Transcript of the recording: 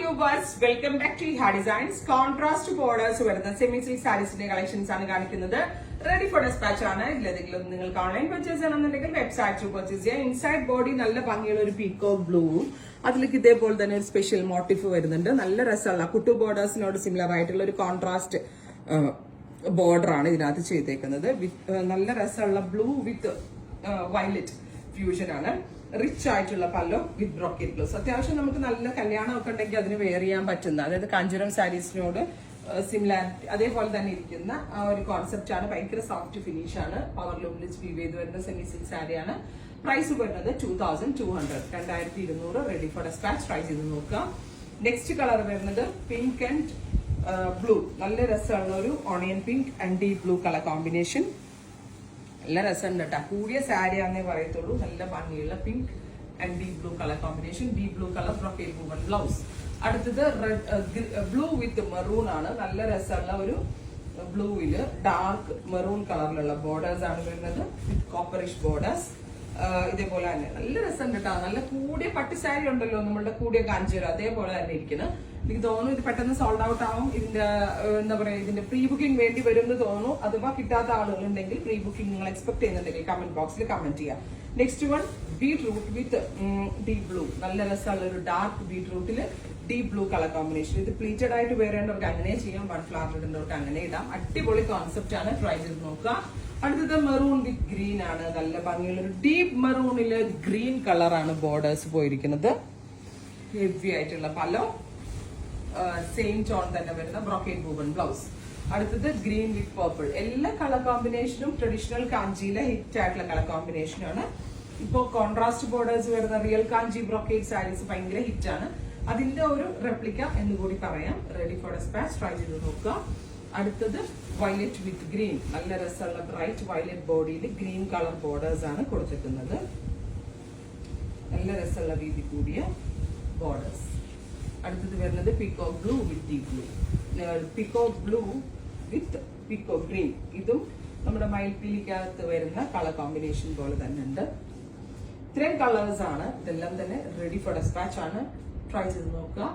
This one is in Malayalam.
വ്യൂവേഴ്സ്, വെൽക്കം ബാക്ക് ടു ഹാ ഡിസൈൻസ്. കോൺട്രാസ്റ്റ് ബോർഡേഴ്സ് വരുന്ന സെമി സിൽക്ക് സാരീസിന്റെ കളക്ഷൻസ് ആണ് കാണിക്കുന്നത്. റെഡി ഫോർ ഡെസ്പാച്ച് ആണ്. ഇതിലേതെങ്കിലും നിങ്ങൾക്ക് ഓൺലൈൻ പർച്ചേസ് ചെയ്യണമെന്നുണ്ടെങ്കിൽ വെബ്സൈറ്റ് പർച്ചേസ് ചെയ്യാം. ഇൻസൈഡ് ബോഡി നല്ല ഭംഗിയുള്ള ഒരു പീക്കോ ബ്ലൂവും അതിലേക്ക് ഇതേപോലെ തന്നെ ഒരു സ്പെഷ്യൽ മോട്ടീഫ് വരുന്നുണ്ട്. നല്ല രസമുള്ള കുട്ടു ബോർഡേഴ്സിനോട് സിമിലർ ആയിട്ടുള്ള ഒരു കോൺട്രാസ്റ്റ് ബോർഡർ ആണ് ഇതിനകത്ത് ചെയ്തേക്കുന്നത്. നല്ല രസമുള്ള ബ്ലൂ വിത്ത് വയലറ്റ് ഫ്യൂഷൻ ആണ്. റിച്ച് ആയിട്ടുള്ള പല്ലോ വിത്ത് ബ്രോക്കേറ്റ് ബ്ലൗസ്. അത്യാവശ്യം നമുക്ക് നല്ല കല്യാണം ഒക്കെ ഉണ്ടെങ്കിൽ അതിന് വെയർ ചെയ്യാൻ പറ്റുന്ന, അതായത് കാഞ്ചീരം സാരീസിനോട് സിമിലാരിറ്റി അതേപോലെ തന്നെ ഇരിക്കുന്ന ആ ഒരു കോൺസെപ്റ്റ് ആണ്. ഭയങ്കര സോഫ്റ്റ് ഫിനിഷ് ആണ്. പവർ ലൂമിൽ വീവ് ചെയ്ത് വരുന്ന സെമി സിൽക്ക് സാരിയാണ്. പ്രൈസ് വരുന്നത് 2200, 2200. Ready for dispatch. ട്രൈ ചെയ്ത് നോക്കുക. നെക്സ്റ്റ് കളർ വരുന്നത് പിങ്ക് ആൻഡ് ബ്ലൂ. നല്ല രസമുള്ള ഒരു onion pink and deep blue colour combination. നല്ല രസമുണ്ട് കേട്ടോ. കൂടിയ സാരിയാന്നേ പറയത്തുള്ളൂ. നല്ല ഭംഗിയുള്ള pink and deep blue colour combination. Deep blue colour brocade woman blouse. അടുത്തത് ബ്ലൂ വിത്ത് മെറൂൺ ആണ്. നല്ല രസമുള്ള ഒരു ബ്ലൂവില് ഡാർക്ക് മെറൂൺ കളറിലുള്ള ബോർഡേഴ്സ് ആണ് വരുന്നത്. വിത്ത് കോപ്പറിഷ് ബോർഡേഴ്സ്. ഇതേപോലെ തന്നെ നല്ല രസം കേട്ടോ. നല്ല കൂടിയ പട്ട് സാരി ഉണ്ടല്ലോ നമ്മളുടെ കൂടിയ കാഞ്ചീരം, അതേപോലെ തന്നെ ഇരിക്കുന്നത്. എനിക്ക് തോന്നുന്നു ഇത് പെട്ടെന്ന് സോൾഡ് ഔട്ട് ആവും. ഇതിന്റെ എന്താ പറയാ, ഇതിന്റെ പ്രീ ബുക്കിംഗ് വേണ്ടി വരും എന്ന് തോന്നുന്നു. അഥവാ കിട്ടാത്ത ആളുകളുണ്ടെങ്കിൽ പ്രീ ബുക്കിംഗ് നിങ്ങൾ എക്സ്പെക്ട് ചെയ്യുന്നുണ്ടെങ്കിൽ കമന്റ് ബോക്സിൽ കമന്റ് ചെയ്യാം. Next one beetroot with deep blue. നല്ല രസമുള്ള ഒരു ഡാർക്ക് ബീട്രൂട്ടില് ഡീപ് ബ്ലൂ കളർ കോമ്പിനേഷൻ. ഇത് പ്ലീറ്റഡ് ആയിട്ട് വേറേണ്ടവർക്ക് അങ്ങനെ ചെയ്യാം, വൺ ഫ്ലവർ ഇടുന്നവർക്ക് അങ്ങനെ ഇടാം. അടിപൊളി കോൺസെപ്റ്റ് ആണ്. ട്രൈ ചെയ്ത് നോക്കുക. അടുത്തത് മെറൂൺ വിത്ത് ഗ്രീൻ ആണ്. നല്ല ഭംഗിയുള്ള ഒരു ഡീപ് മെറൂണില് ഗ്രീൻ കളറാണ് ബോർഡേഴ്സ് പോയിരിക്കുന്നത്. ഹെവി ആയിട്ടുള്ള പല്ലോ, സെയിം ടോൺ തന്നെ വരുന്ന ബ്രോക്കേറ്റ് വുമൺ ബ്ലൗസ്. അടുത്തത് ഗ്രീൻ വിത്ത് പർപ്പിൾ. എല്ലാ കളർ കോമ്പിനേഷനും ട്രഡീഷണൽ കാഞ്ചിയിലെ ഹിറ്റ് ആയിട്ടുള്ള കളർ കോമ്പിനേഷനാണ്. ഇപ്പോ കോൺട്രാസ്റ്റ് ബോർഡേഴ്സ് വരുന്ന റിയൽ കാഞ്ചി ബ്രോക്കേറ്റ് സാരീസ് ഭയങ്കര ഹിറ്റ് ആണ്. അതിന്റെ ഒരു റെപ്ലിക്ക എന്ന് കൂടി പറയാം. Ready for dispatch. ട്രൈ ചെയ്ത് നോക്കുക. അടുത്തത് വയലറ്റ് വിത്ത് ഗ്രീൻ. നല്ല രസമുള്ള ബ്രൈറ്റ് വയലറ്റ് ബോഡിയിൽ ഗ്രീൻ കളർ ബോർഡേഴ്സ് ആണ് കൊടുത്തിരിക്കുന്നത്. നല്ല രസമുള്ള വീതി കൂടിയ ബോർഡേഴ്സ്. അടുത്തത് വരുന്നത് പീക്കോക്ക് ബ്ലൂ വിത്ത് ഡീപ് ബ്ലൂ. പീക്കോക്ക് ബ്ലൂ വിത്ത് പീക്കോക്ക് ഗ്രീൻ. ഇതും നമ്മുടെ മയിൽപ്പീലിക്കകത്ത് വരുന്ന കളർ കോമ്പിനേഷൻ പോലെ തന്നെ ഉണ്ട്. ഇത്രയും കളേഴ്സ് ആണ്. ഇതെല്ലാം തന്നെ റെഡി ഫോർ ഡെസ്പാച്ച് ആണ്. ട്രൈ ചെയ്ത് നോക്കുക.